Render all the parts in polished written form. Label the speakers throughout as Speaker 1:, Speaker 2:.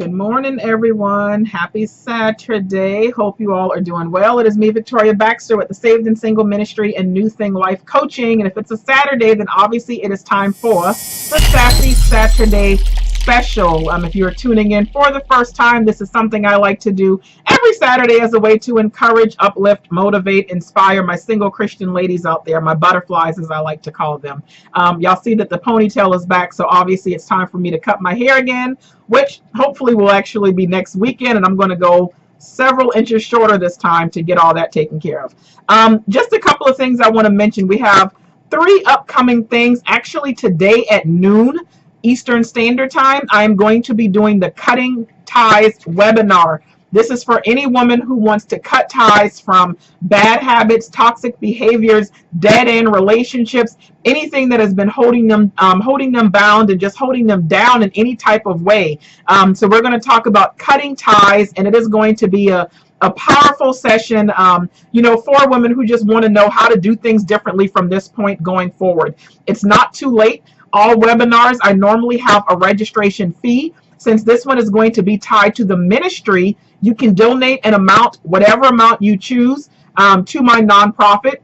Speaker 1: Good morning, everyone. Happy Saturday. Hope you all are doing well. It is me, Victoria Baxter, with the Saved and Single Ministry and New Thing Life Coaching. And if it's a Saturday, then obviously it is time for the Sassy Saturday special. If you're tuning in for the first time, this is something I like to do every Saturday as a way to encourage, uplift, motivate, inspire my single Christian ladies out there, my butterflies as I like to call them. Y'all see that the ponytail is back, so obviously it's time for me to cut my hair again, which hopefully will actually be next weekend, and I'm going to go several inches shorter this time to get all that taken care of. Just a couple of things I want to mention. We have 3 upcoming things. Actually, today at noon Eastern Standard Time, I am going to be doing the Cutting Ties webinar. This is for any woman who wants to cut ties from bad habits, toxic behaviors, dead-end relationships, anything that has been holding them bound and just holding them down in any type of way. So we're going to talk about cutting ties, and it is going to be a powerful session, for women who just want to know how to do things differently from this point going forward. It's not too late. All webinars, I normally have a registration fee. Since this one is going to be tied to the ministry, you can donate an amount, whatever amount you choose, to my nonprofit.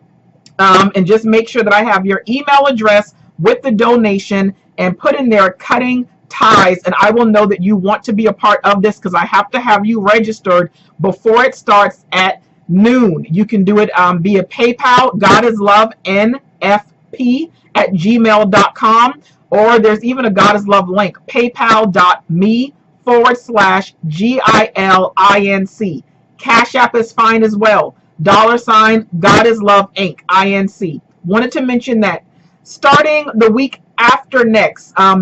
Speaker 1: And just make sure that I have your email address with the donation and put in there Cutting Ties, and I will know that you want to be a part of this because I have to have you registered before it starts at noon. You can do it via PayPal, godislovenfp@gmail.com, or there's even a God is Love link, paypal.me/GILINC. Cash App is fine as well. $ God is Love Inc. INC. Wanted to mention that starting the week after next, May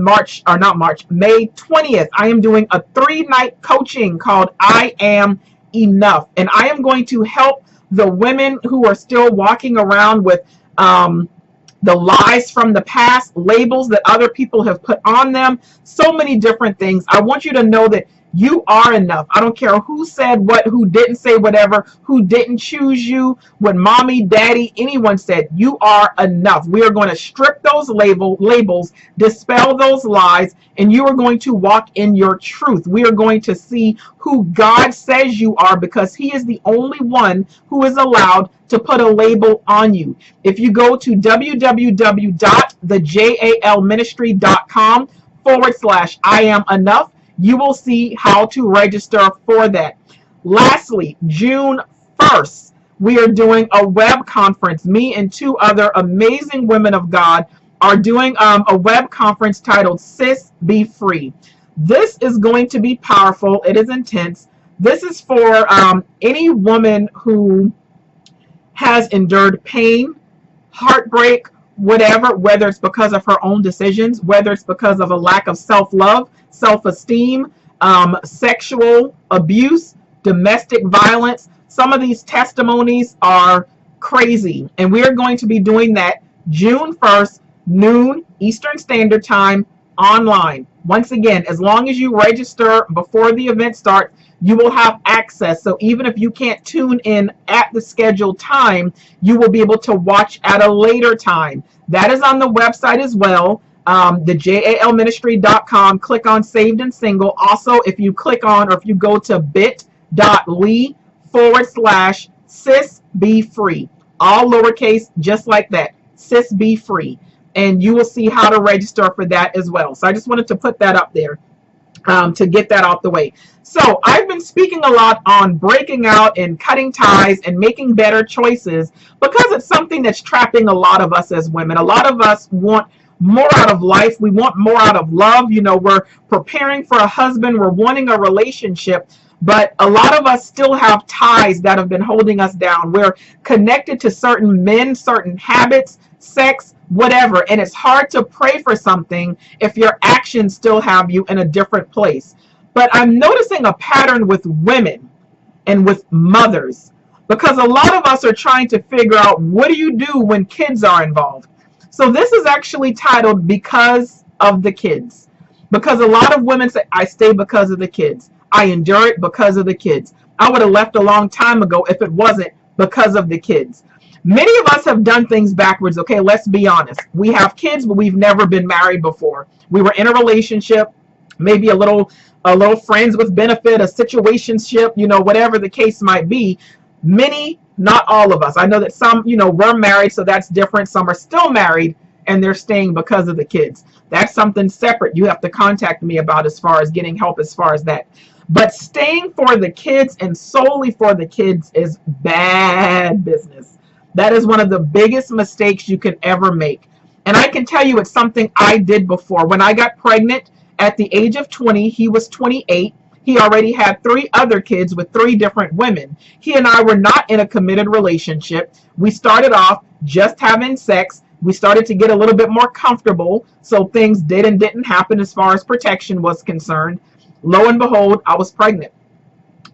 Speaker 1: 20th, I am doing a 3-night coaching called I Am Enough. And I am going to help the women who are still walking around with the lies from the past, labels that other people have put on them, so many different things. I want you to know that you are enough. I don't care who said what, who didn't say whatever, who didn't choose you, what mommy, daddy, anyone said. You are enough. We are going to strip those labels, dispel those lies, and you are going to walk in your truth. We are going to see who God says you are, because He is the only one who is allowed to put a label on you. If you go to www.thejalministry.com/I am enough, you will see how to register for that. Lastly, June 1st, we are doing a web conference. Me and 2 other amazing women of God are doing a web conference titled Sis Be Free. This is going to be powerful. It is intense. This is for any woman who has endured pain, heartbreak, whatever, whether it's because of her own decisions, whether it's because of a lack of self-love, self-esteem, sexual abuse, domestic violence. Some of these testimonies are crazy, and we are going to be doing that June 1st, noon Eastern Standard Time, online. Once again, as long as you register before the event starts, you will have access. So even if you can't tune in at the scheduled time, you will be able to watch at a later time. That is on the website as well, thejalministry.com. Click on Saved and Single. Also, if you click on, or if you go to bit.ly/Sis Be Free, all lowercase, just like that, Sis Be Free, and you will see how to register for that as well. So I just wanted to put that up there to get that out the way. So I've been speaking a lot on breaking out and cutting ties and making better choices, because it's something that's trapping a lot of us as women. A lot of us want more out of life. We want more out of love. We're preparing for a husband. We're wanting a relationship. But a lot of us still have ties that have been holding us down. We're connected to certain men, certain habits, sex, whatever. And it's hard to pray for something if your actions still have you in a different place. But I'm noticing a pattern with women and with mothers, because a lot of us are trying to figure out, what do you do when kids are involved? So this is actually titled Because of the Kids. Because a lot of women say, I stay because of the kids. I endure it because of the kids. I would have left a long time ago if it wasn't because of the kids. Many of us have done things backwards. Okay, let's be honest. We have kids, but we've never been married before. We were in a relationship, maybe a little a little friends with benefit, a situationship, whatever the case might be. Many, not all of us. I know that some, were married, so that's different. Some are still married and they're staying because of the kids. That's something separate you have to contact me about as far as getting help as far as that. But staying for the kids and solely for the kids is bad business. That is one of the biggest mistakes you can ever make. And I can tell you it's something I did before. When I got pregnant at the age of 20, he was 28. He already had 3 other kids with 3 different women. He and I were not in a committed relationship. We started off just having sex. We started to get a little bit more comfortable, so things did and didn't happen as far as protection was concerned. Lo and behold, I was pregnant.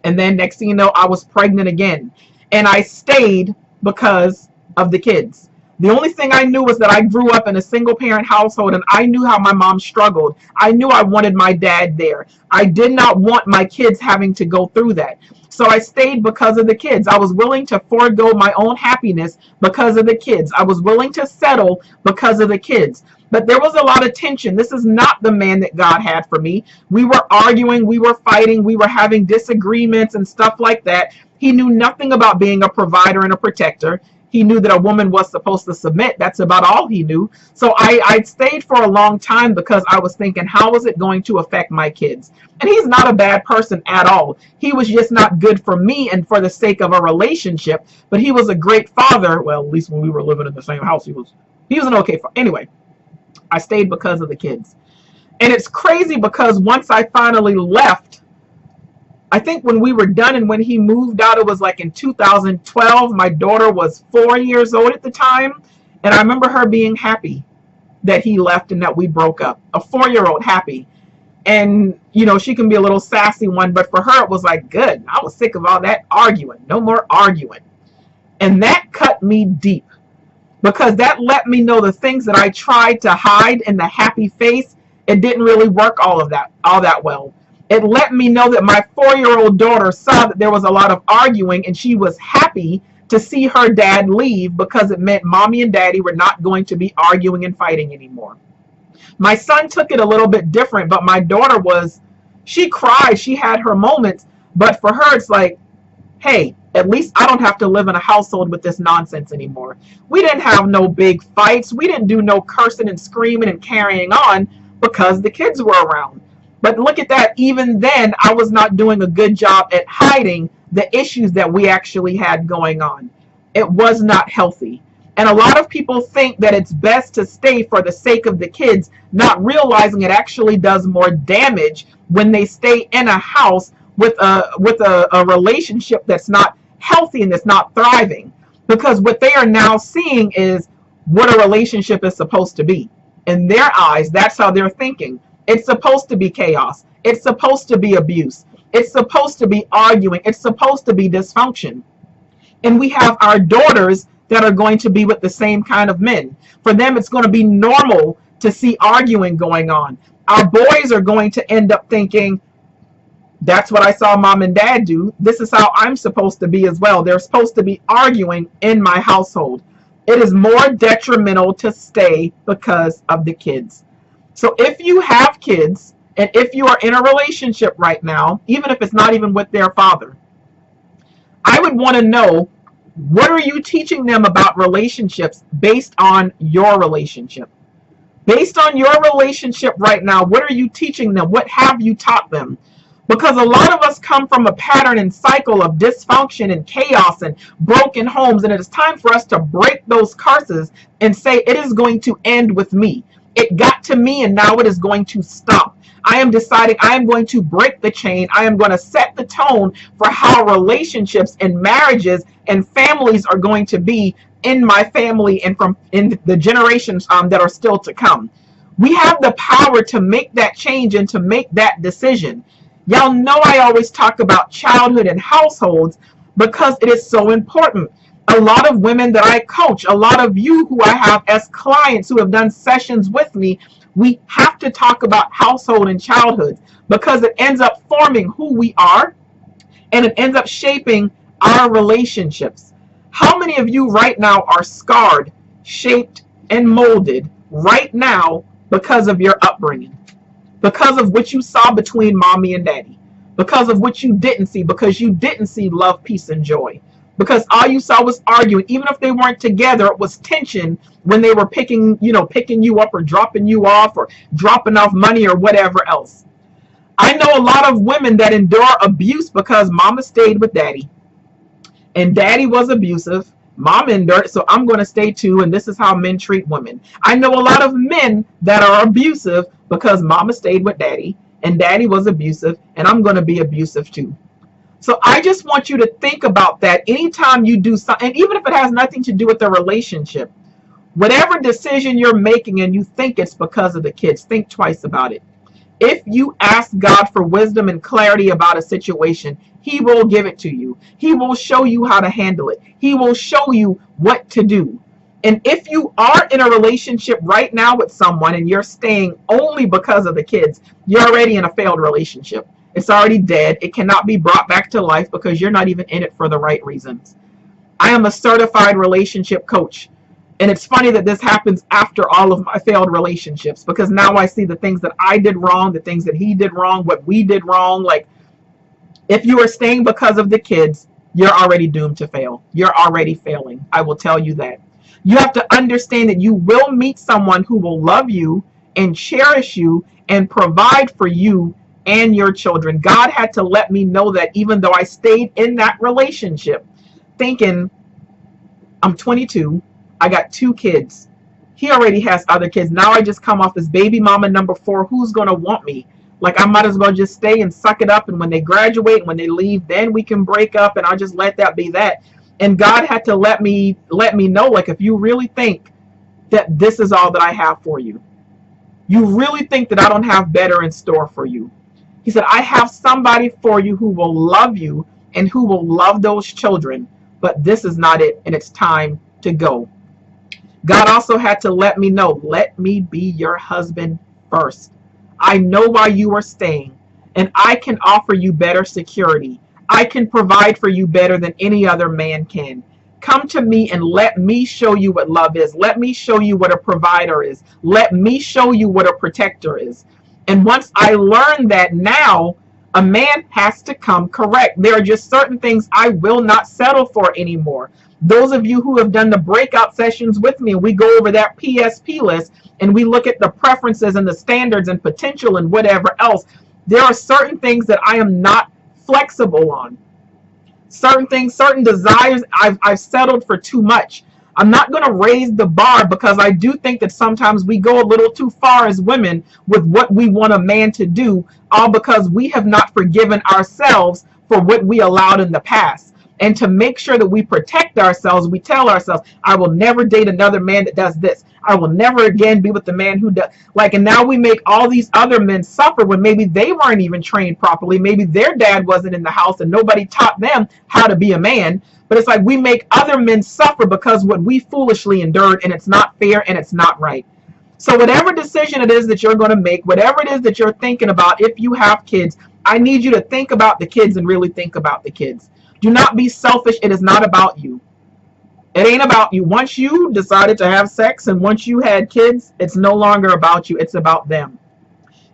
Speaker 1: And then next thing you know, I was pregnant again. And I stayed because of the kids. The only thing I knew was that I grew up in a single parent household, and I knew how my mom struggled. I knew I wanted my dad there. I did not want my kids having to go through that. So I stayed because of the kids. I was willing to forego my own happiness because of the kids. I was willing to settle because of the kids. But there was a lot of tension. This is not the man that God had for me. We were arguing, we were fighting, we were having disagreements and stuff like that. He knew nothing about being a provider and a protector. He knew that a woman was supposed to submit. That's about all he knew. So I stayed for a long time because I was thinking, how is it going to affect my kids? And he's not a bad person at all. He was just not good for me and for the sake of a relationship. But he was a great father. Well, at least when we were living in the same house, he was an okay father. Anyway, I stayed because of the kids. And it's crazy because once I finally left, I think when we were done and when he moved out, it was like in 2012. My daughter was 4 years old at the time. And I remember her being happy that he left and that we broke up. A 4-year-old happy. And, she can be a little sassy one, but for her, it was like, good. I was sick of all that arguing. No more arguing. And that cut me deep because that let me know the things that I tried to hide in the happy face, it didn't really work all that well. It let me know that my 4-year-old daughter saw that there was a lot of arguing and she was happy to see her dad leave because it meant mommy and daddy were not going to be arguing and fighting anymore. My son took it a little bit different, but my daughter she cried, she had her moments, but for her it's like, hey, at least I don't have to live in a household with this nonsense anymore. We didn't have no big fights. We didn't do no cursing and screaming and carrying on because the kids were around. But look at that, even then, I was not doing a good job at hiding the issues that we actually had going on. It was not healthy. And a lot of people think that it's best to stay for the sake of the kids, not realizing it actually does more damage when they stay in a house with a relationship that's not healthy and that's not thriving. Because what they are now seeing is what a relationship is supposed to be. In their eyes, that's how they're thinking. It's supposed to be chaos. It's supposed to be abuse. It's supposed to be arguing. It's supposed to be dysfunction. And we have our daughters that are going to be with the same kind of men. For them, it's going to be normal to see arguing going on. Our boys are going to end up thinking, that's what I saw mom and dad do. This is how I'm supposed to be as well. They're supposed to be arguing in my household. It is more detrimental to stay because of the kids. So if you have kids, and if you are in a relationship right now, even if it's not even with their father, I would want to know, what are you teaching them about relationships based on your relationship? Based on your relationship right now, what are you teaching them? What have you taught them? Because a lot of us come from a pattern and cycle of dysfunction and chaos and broken homes, and it is time for us to break those curses and say, it is going to end with me. It got to me and now it is going to stop. I am deciding I am going to break the chain. I am going to set the tone for how relationships and marriages and families are going to be in my family and in the generations that are still to come. We have the power to make that change and to make that decision. Y'all know I always talk about childhood and households because it is so important. A lot of women that I coach, a lot of you who I have as clients who have done sessions with me, we have to talk about household and childhood because it ends up forming who we are and it ends up shaping our relationships. How many of you right now are scarred, shaped, and molded right now because of your upbringing? because of what you saw between mommy and daddy, because of what you didn't see, because you didn't see love, peace, and joy, because all you saw was arguing. Even if they weren't together, it was tension when they were picking you up or dropping you off or dropping off money or whatever else. I know a lot of women that endure abuse because mama stayed with daddy and daddy was abusive. Mom endured, so I'm going to stay too, and this is how men treat women. I know a lot of men that are abusive because mama stayed with daddy and daddy was abusive, and I'm going to be abusive too. So I just want you to think about that anytime you do something, and even if it has nothing to do with the relationship, whatever decision you're making and you think it's because of the kids, think twice about it. If you ask God for wisdom and clarity about a situation, he will give it to you. He will show you how to handle it. He will show you what to do. And if you are in a relationship right now with someone and you're staying only because of the kids, you're already in a failed relationship. It's already dead. It cannot be brought back to life because you're not even in it for the right reasons. I am a certified relationship coach. And it's funny that this happens after all of my failed relationships, because now I see the things that I did wrong, the things that he did wrong, what we did wrong. Like, if you are staying because of the kids, you're already doomed to fail. You're already failing. I will tell you that. You have to understand that you will meet someone who will love you and cherish you and provide for you and your children. God had to let me know that, even though I stayed in that relationship thinking, I'm 22, I got 2 kids. He already has other kids. Now I just come off as baby mama number 4. Who's going to want me? Like, I might as well just stay and suck it up. And when they graduate, when they leave, then we can break up, and I'll just let that be that. And God had to let me know, like, if you really think that this is all that I have for you, you really think that I don't have better in store for you. He said, I have somebody for you who will love you and who will love those children, but this is not it, and it's time to go. God also had to let me know, let me be your husband first. I know why you are staying, and I can offer you better security. I can provide for you better than any other man can. Come to me and let me show you what love is. Let me show you what a provider is. Let me show you what a protector is. And once I learned that, now a man has to come correct. There are just certain things I will not settle for anymore. Those of you who have done the breakout sessions with me, we go over that PSP list and we look at the preferences and the standards and potential and whatever else. There are certain things that I am not flexible on. Certain things, certain desires, I've settled for too much. I'm not going to raise the bar, because I do think that sometimes we go a little too far as women with what we want a man to do, all because we have not forgiven ourselves for what we allowed in the past. And to make sure that we protect ourselves, we tell ourselves, I will never date another man that does this. I will never again be with the man who does, like, and now we make all these other men suffer when maybe they weren't even trained properly. Maybe their dad wasn't in the house and nobody taught them how to be a man. But it's like we make other men suffer because what we foolishly endured, and it's not fair and it's not right. So whatever decision it is that you're going to make, whatever it is that you're thinking about, if you have kids, I need you to think about the kids and really think about the kids. Do not be selfish. It is not about you. It ain't about you. Once you decided to have sex and once you had kids, it's no longer about you. It's about them.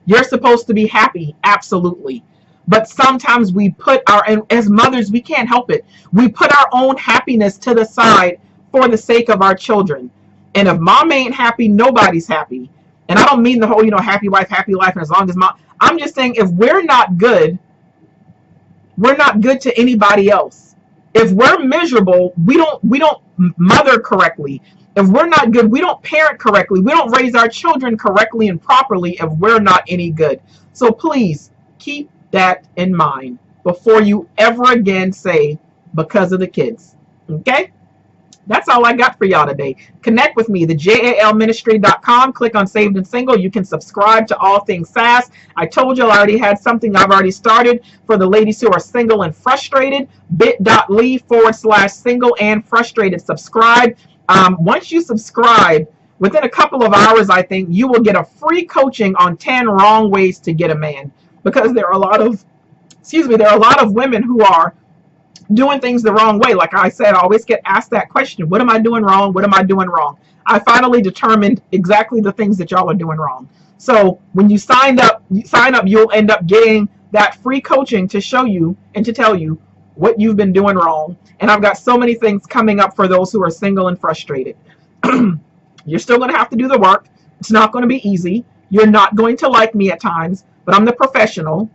Speaker 1: You're supposed to be happy. Absolutely. But sometimes we put and as mothers, we can't help it. We put our own happiness to the side for the sake of our children. And if mom ain't happy, nobody's happy. And I don't mean the whole, happy wife, happy life. And as long as mom, I'm just saying, if we're not good to anybody else. If we're miserable, we don't mother correctly. If we're not good, we don't parent correctly. We don't raise our children correctly and properly if we're not any good. So please keep that in mind before you ever again say, because of the kids. Okay? That's all I got for y'all today. Connect with me, thejalministry.com. Click on Saved and Single. You can subscribe to All Things Sass. I told you I already had something I've already started for the ladies who are single and frustrated. bit.ly/single and frustrated. Subscribe. Once you subscribe, within a couple of hours, I think, you will get a free coaching on 10 wrong ways to get a man. Because there are a lot of women who are doing things the wrong way. Like I said, I always get asked that question. What am I doing wrong? What am I doing wrong? I finally determined exactly the things that y'all are doing wrong. So when you sign up, you'll end up getting that free coaching to show you and to tell you what you've been doing wrong. And I've got so many things coming up for those who are single and frustrated. You're still going to have to do the work. It's not going to be easy. You're not going to like me at times, but I'm the professional.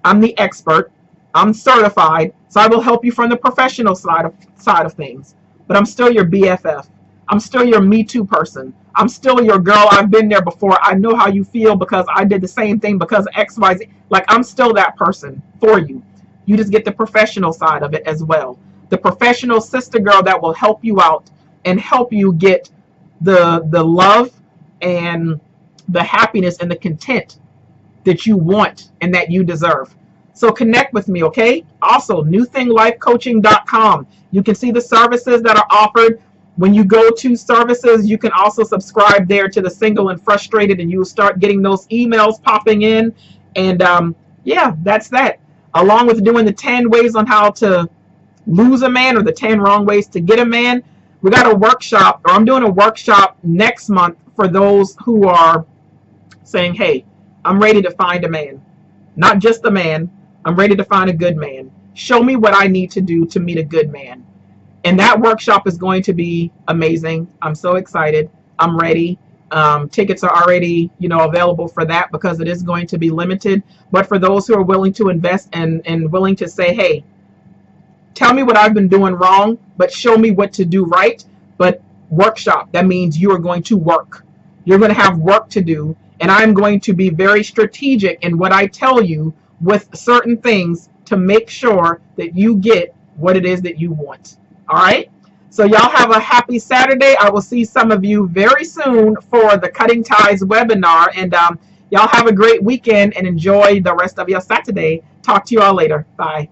Speaker 1: I'm the expert. I'm certified. So I will help you from the professional side of things. But I'm still your BFF. I'm still your Me Too person. I'm still your girl. I've been there before. I know how you feel because I did the same thing because of XYZ. Like, I'm still that person for you. You just get the professional side of it as well. The professional sister girl that will help you out and help you get the love and the happiness and the content that you want and that you deserve. So connect with me, okay? Also, newthinglifecoaching.com. You can see the services that are offered. When you go to services, you can also subscribe there to the Single and Frustrated, and you will start getting those emails popping in. And yeah, that's that. Along with doing the 10 ways on how to lose a man, or the 10 wrong ways to get a man, we got a workshop, or I'm doing a workshop next month for those who are saying, hey, I'm ready to find a man. Not just a man. I'm ready to find a good man. Show me what I need to do to meet a good man. And that workshop is going to be amazing. I'm so excited. I'm ready. Tickets are already, available for that because it is going to be limited. But for those who are willing to invest and willing to say, hey, tell me what I've been doing wrong, but show me what to do right. But workshop, that means you are going to work. You're going to have work to do. And I'm going to be very strategic in what I tell you with certain things to make sure that you get what it is that you want. All right. So y'all have a happy Saturday. I will see some of you very soon for the Cutting Ties webinar. And y'all have a great weekend and enjoy the rest of your Saturday. Talk to you all later. Bye.